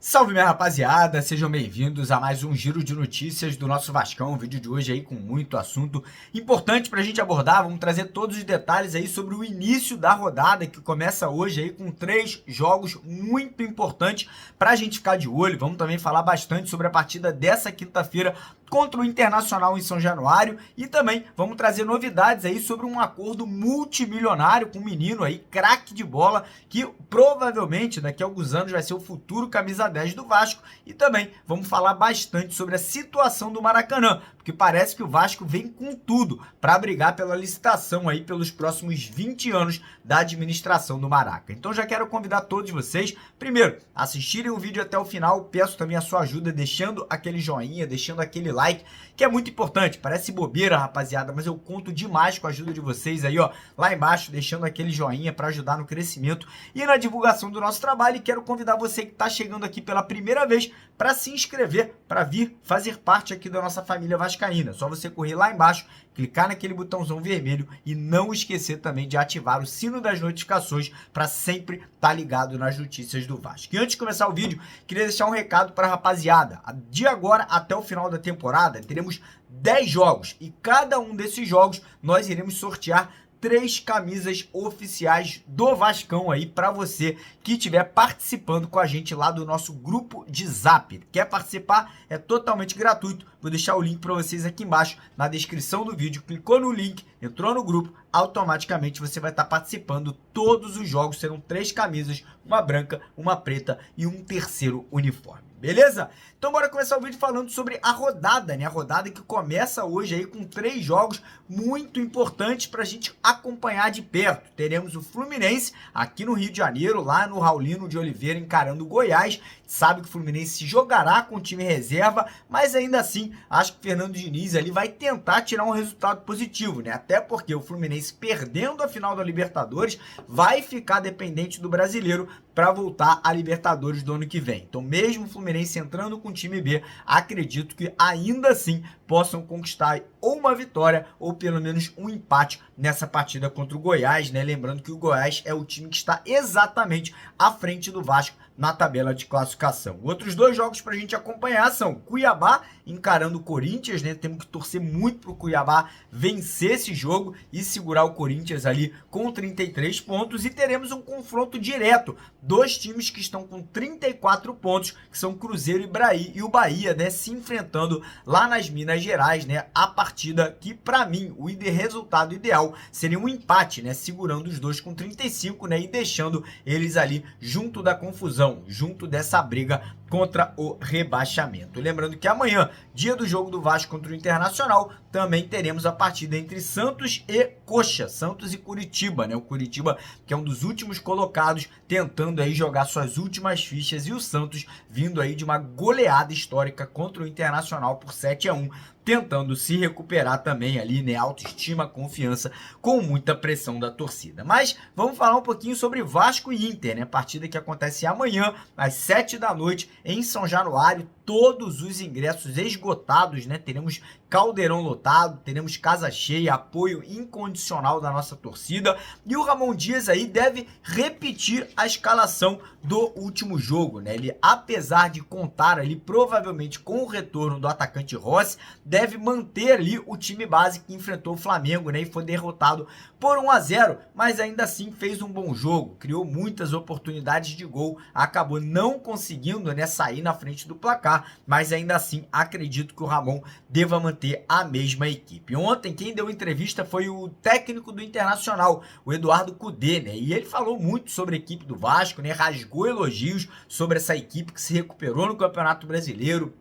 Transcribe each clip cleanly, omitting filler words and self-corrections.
Salve, minha rapaziada, sejam bem-vindos a mais um giro de notícias do nosso Vascão, um vídeo de hoje aí com muito assunto importante pra gente abordar. Vamos trazer todos os detalhes aí sobre o início da rodada que começa hoje aí com 3 jogos muito importantes pra gente ficar de olho. Vamos também falar bastante sobre a partida dessa quinta-feira contra o Internacional em São Januário e também vamos trazer novidades aí sobre um acordo multimilionário com um menino aí, craque de bola, que provavelmente daqui a alguns anos vai ser o futuro camisa 10 do Vasco, e também vamos falar bastante sobre a situação do Maracanã, porque parece que o Vasco vem com tudo para brigar pela licitação aí pelos próximos 20 anos da administração do Maraca. Então já quero convidar todos vocês, primeiro, a assistirem o vídeo até o final. Peço também a sua ajuda deixando aquele joinha, deixando aquele like, que é muito importante. Parece bobeira, rapaziada, mas eu conto demais com a ajuda de vocês aí, ó, lá embaixo, deixando aquele joinha para ajudar no crescimento e na divulgação do nosso trabalho. E quero convidar você que está chegando aqui pela primeira vez para se inscrever, para vir fazer parte aqui da nossa família vascaína. Só você correr lá embaixo, clicar naquele botãozão vermelho e não esquecer também de ativar o sino das notificações para sempre estar ligado nas notícias do Vasco. E antes de começar o vídeo, queria deixar um recado para a rapaziada. De agora até o final da temporada, teremos 10 jogos e cada um desses jogos nós iremos sortear 3 camisas oficiais do Vascão aí para você que estiver participando com a gente lá do nosso grupo de Zap. Quer participar? É totalmente gratuito. Vou deixar o link para vocês aqui embaixo na descrição do vídeo. Clicou no link, entrou no grupo, automaticamente você vai estar participando. Todos os jogos serão 3 camisas, uma branca, uma preta e um terceiro uniforme. Beleza? Então bora começar o vídeo falando sobre a rodada, né? A rodada que começa hoje aí com 3 jogos muito importantes pra gente acompanhar de perto. Teremos o Fluminense aqui no Rio de Janeiro, lá no Raulino de Oliveira, encarando o Goiás. Sabe que o Fluminense jogará com o time reserva, mas ainda assim, acho que o Fernando Diniz ali vai tentar tirar um resultado positivo, né? Até porque o Fluminense perdendo a final da Libertadores vai ficar dependente do Brasileiro para voltar à Libertadores do ano que vem. Então, mesmo o Fluminense entrando com o time B, acredito que ainda assim possam conquistar ou uma vitória ou pelo menos um empate nessa partida contra o Goiás, né? Lembrando que o Goiás é o time que está exatamente à frente do Vasco na tabela de classificação. Outros 2 jogos para a gente acompanhar são Cuiabá encarando o Corinthians, né? Temos que torcer muito para o Cuiabá vencer esse jogo e segurar o Corinthians ali com 33 pontos. E teremos um confronto direto, 2 times que estão com 34 pontos, que são Cruzeiro e o Bahia, né? Se enfrentando lá nas Minas Gerais, né? A partida que, para mim, o resultado ideal seria um empate, né? Segurando os dois com 35, né? E deixando eles ali junto da confusão, junto dessa briga contra o rebaixamento. Lembrando que amanhã, dia do jogo do Vasco contra o Internacional, também teremos a partida entre Santos e Coxa, Santos e Curitiba, né? O Curitiba, que é um dos últimos colocados, tentando aí jogar suas últimas fichas, e o Santos vindo aí de uma goleada histórica contra o Internacional por 7-1, tentando se recuperar também ali, né? Autoestima, confiança, com muita pressão da torcida. Mas vamos falar um pouquinho sobre Vasco e Inter, né? Partida que acontece amanhã, às 7 da noite, em São Januário. Todos os ingressos esgotados, né? Teremos caldeirão lotado, teremos casa cheia, apoio incondicional da nossa torcida. E o Ramon Dias aí deve repetir a escalação do último jogo, né? Ele, apesar de contar ali provavelmente com o retorno do atacante Rossi, deve manter ali o time base que enfrentou o Flamengo, né? E foi derrotado por 1-0, mas ainda assim fez um bom jogo, criou muitas oportunidades de gol, acabou não conseguindo, né, sair na frente do placar, mas ainda assim acredito que o Ramon deva manter a mesma equipe. Ontem quem deu entrevista foi o técnico do Internacional, o Eduardo Cudê, né? E ele falou muito sobre a equipe do Vasco, né? Rasgou elogios sobre essa equipe que se recuperou no Campeonato Brasileiro,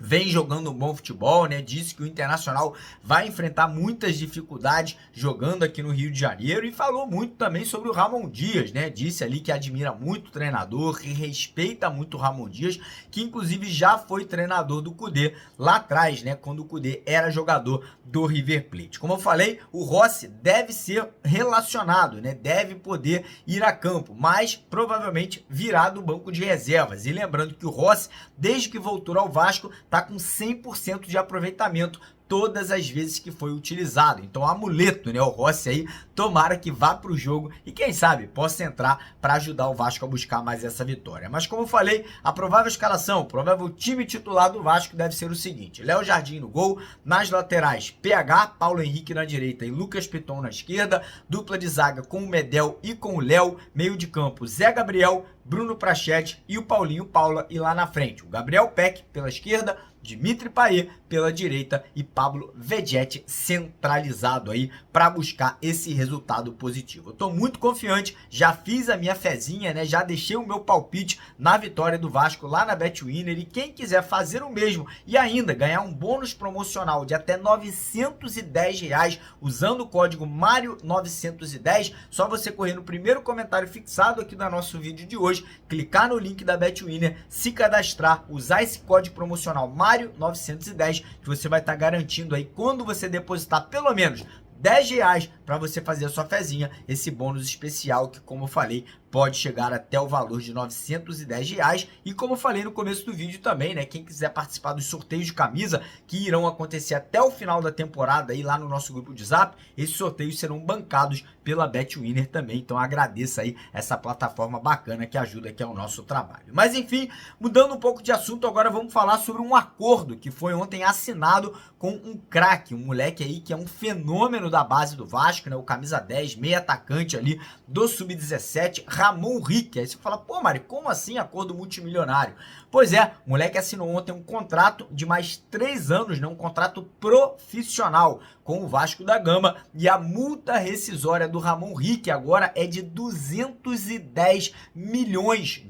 vem jogando um bom futebol, né? Disse que o Internacional vai enfrentar muitas dificuldades jogando aqui no Rio de Janeiro, e falou muito também sobre o Ramon Dias, né? Disse ali que admira muito o treinador, que respeita muito o Ramon Dias, que inclusive já foi treinador do Cudê lá atrás, né? Quando o Cudê era jogador do River Plate. Como eu falei, o Rossi deve ser relacionado, né? Deve poder ir a campo, mas provavelmente virá do banco de reservas. E lembrando que o Rossi, desde que voltou ao Vasco, tá com 100% de aproveitamento todas as vezes que foi utilizado. Então, amuleto, né? O Rossi aí, tomara que vá para o jogo e quem sabe possa entrar para ajudar o Vasco a buscar mais essa vitória. Mas como eu falei, a provável escalação, o provável time titular do Vasco deve ser o seguinte: Léo Jardim no gol, nas laterais PH, Paulo Henrique na direita e Lucas Piton na esquerda, dupla de zaga com o Medel e com o Léo, meio de campo Zé Gabriel, Bruno Prachete e o Paulinho Paula, e lá na frente o Gabriel Peck pela esquerda, Dimitri Payet pela direita e Pablo Vegetti centralizado aí para buscar esse resultado positivo. Eu tô muito confiante, já fiz a minha fezinha, né? Já deixei o meu palpite na vitória do Vasco lá na Betwinner, e quem quiser fazer o mesmo e ainda ganhar um bônus promocional de até R$910 usando o código MARIO910, só você correr no primeiro comentário fixado aqui do nosso vídeo de hoje, clicar no link da Betwinner, se cadastrar, usar esse código promocional MARIO910, que você vai estar garantindo aí, quando você depositar pelo menos R$10 para você fazer a sua fezinha, esse bônus especial que, como eu falei, pode chegar até o valor de R$910. E como eu falei no começo do vídeo também, né, quem quiser participar dos sorteios de camisa que irão acontecer até o final da temporada aí lá no nosso grupo de Zap, esses sorteios serão bancados pela Betwinner também. Então agradeço aí essa plataforma bacana que ajuda aqui ao nosso trabalho. Mas enfim, mudando um pouco de assunto, agora vamos falar sobre um acordo que foi ontem assinado com um craque, um moleque aí que é um fenômeno da base do Vasco, né, o camisa 10, meio atacante ali do Sub-17, Ramon Rick. Aí você fala, pô, Mari, como assim acordo multimilionário? Pois é, o moleque assinou ontem um contrato de mais 3 anos, né, um contrato profissional com o Vasco da Gama, e a multa rescisória do Ramon Rick agora é de R$210 milhões,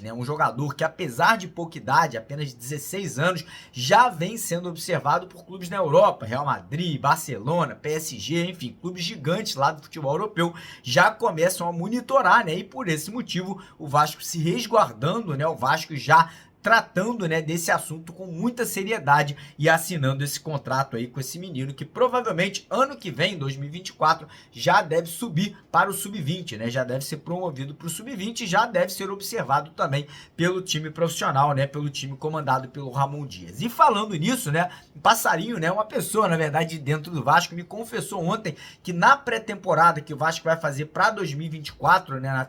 né? Um jogador que, apesar de pouca idade, apenas 16 anos, já vem sendo observado por clubes na Europa, Real Madrid, Barcelona, PSG, enfim, clubes gigantes lá do futebol europeu já começam a monitorar, né? E por esse motivo o Vasco se resguardando, né? O Vasco já tratando, né, desse assunto com muita seriedade e assinando esse contrato aí com esse menino que provavelmente ano que vem, 2024, já deve subir para o Sub-20, né? Já deve ser promovido para o Sub-20 e já deve ser observado também pelo time profissional, né? Pelo time comandado pelo Ramon Dias. E falando nisso, né? Um passarinho, né? Uma pessoa, na verdade, dentro do Vasco me confessou ontem que na pré-temporada que o Vasco vai fazer para 2024, né?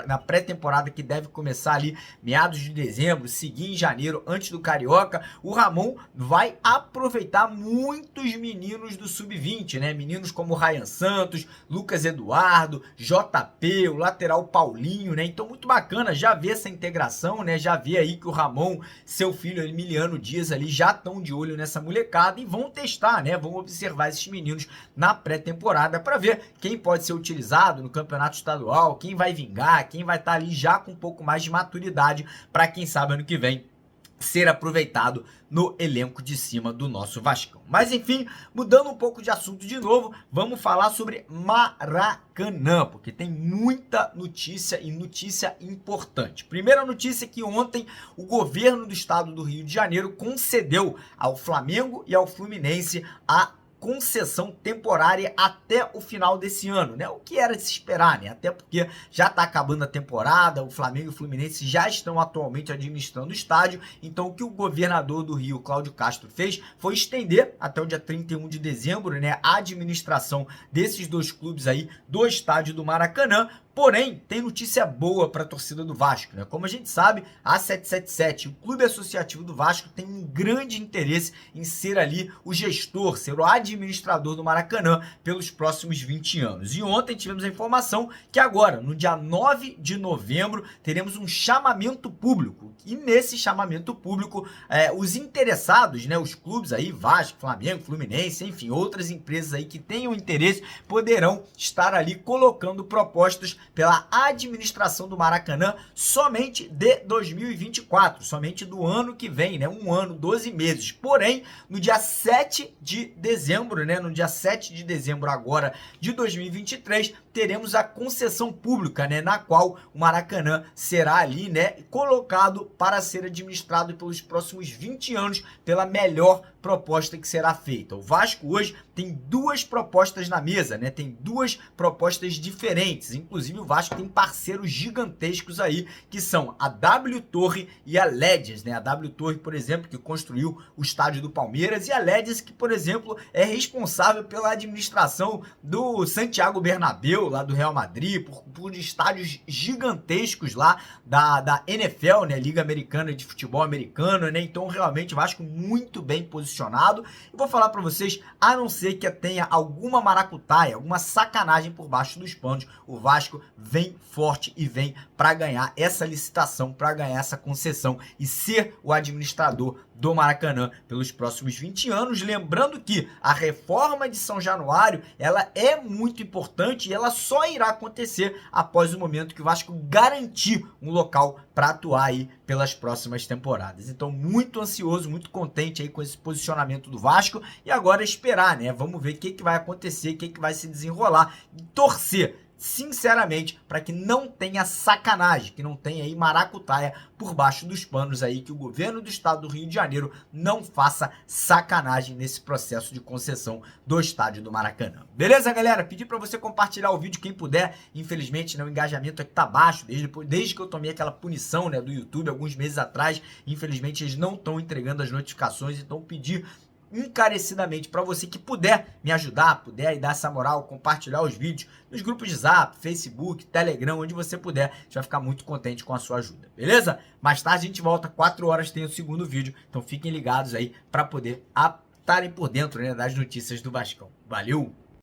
Na pré-temporada que deve começar ali meados de dezembro, seguir em janeiro, antes do Carioca, o Ramon vai aproveitar muitos meninos do Sub-20, né? Meninos como Ryan Santos, Lucas Eduardo, JP, o lateral Paulinho, né? Então, muito bacana já ver essa integração, né? Já ver aí que o Ramon, seu filho Emiliano Dias ali, já estão de olho nessa molecada e vão testar, né? Vão observar esses meninos na pré-temporada para ver quem pode ser utilizado no campeonato estadual, quem vai vingar, quem vai estar ali já com um pouco mais de maturidade para, quem sabe, ano que vem ser aproveitado no elenco de cima do nosso Vascão. Mas enfim, mudando um pouco de assunto de novo, vamos falar sobre Maracanã, porque tem muita notícia e notícia importante. Primeira notícia é que ontem o governo do estado do Rio de Janeiro concedeu ao Flamengo e ao Fluminense a concessão temporária até o final desse ano, né? O que era de se esperar, né? Até porque já tá acabando a temporada, o Flamengo e o Fluminense já estão atualmente administrando o estádio, então o que o governador do Rio, Cláudio Castro, fez foi estender até o dia 31 de dezembro, né, a administração desses dois clubes aí do estádio do Maracanã. Porém, tem notícia boa para a torcida do Vasco, né? Como a gente sabe, a 777, o Clube Associativo do Vasco, tem um grande interesse em ser ali o gestor, ser o administrador do Maracanã pelos próximos 20 anos. E ontem tivemos a informação que agora, no dia 9 de novembro, teremos um chamamento público. E nesse chamamento público, os interessados, né, os clubes aí, Vasco, Flamengo, Fluminense, enfim, outras empresas aí que tenham interesse, poderão estar ali colocando propostas pela administração do Maracanã somente de 2024, somente do ano que vem, né? Um ano, 12 meses. Porém, no dia 7 de dezembro, né? No dia 7 de dezembro agora de 2023, teremos a concessão pública, né, na qual o Maracanã será ali, né, colocado para ser administrado pelos próximos 20 anos pela melhor proposta que será feita. O Vasco hoje tem duas propostas na mesa, né? Tem duas propostas diferentes. Inclusive o Vasco tem parceiros gigantescos aí, que são a W Torre e a Legends, né? A W Torre, por exemplo, que construiu o estádio do Palmeiras, e a Legends, que, por exemplo, é responsável pela administração do Santiago Bernabéu, lá do Real Madrid, por estádios gigantescos lá da NFL, né? Liga Americana de Futebol Americano, né? Então, realmente, o Vasco muito bem posicionado. E vou falar para vocês, a não ser que tenha alguma maracutaia, alguma sacanagem por baixo dos panos, o Vasco vem forte e vem para ganhar essa licitação, para ganhar essa concessão e ser o administrador do Maracanã pelos próximos 20 anos. Lembrando que a reforma de São Januário, ela é muito importante e ela só irá acontecer após o momento que o Vasco garantir um local para atuar aí pelas próximas temporadas. Então, muito ansioso, muito contente aí com esse posicionamento do Vasco, e agora esperar, né? Vamos ver o que vai acontecer, o que vai se desenrolar, e torcer sinceramente para que não tenha sacanagem, que não tenha aí maracutaia por baixo dos panos aí, que o governo do estado do Rio de Janeiro não faça sacanagem nesse processo de concessão do estádio do Maracanã. Beleza, galera? Pedi para você compartilhar o vídeo quem puder. Infelizmente, né, o engajamento aqui tá baixo desde que eu tomei aquela punição, né, do YouTube alguns meses atrás. Infelizmente, eles não estão entregando as notificações, então pedi encarecidamente para você que puder me ajudar, puder aí dar essa moral, compartilhar os vídeos nos grupos de Zap, Facebook, Telegram, onde você puder, a gente vai ficar muito contente com a sua ajuda, beleza? Mais tarde a gente volta, 4 horas tem o segundo vídeo, então fiquem ligados aí para poder estarem por dentro, né, das notícias do Vascão. Valeu!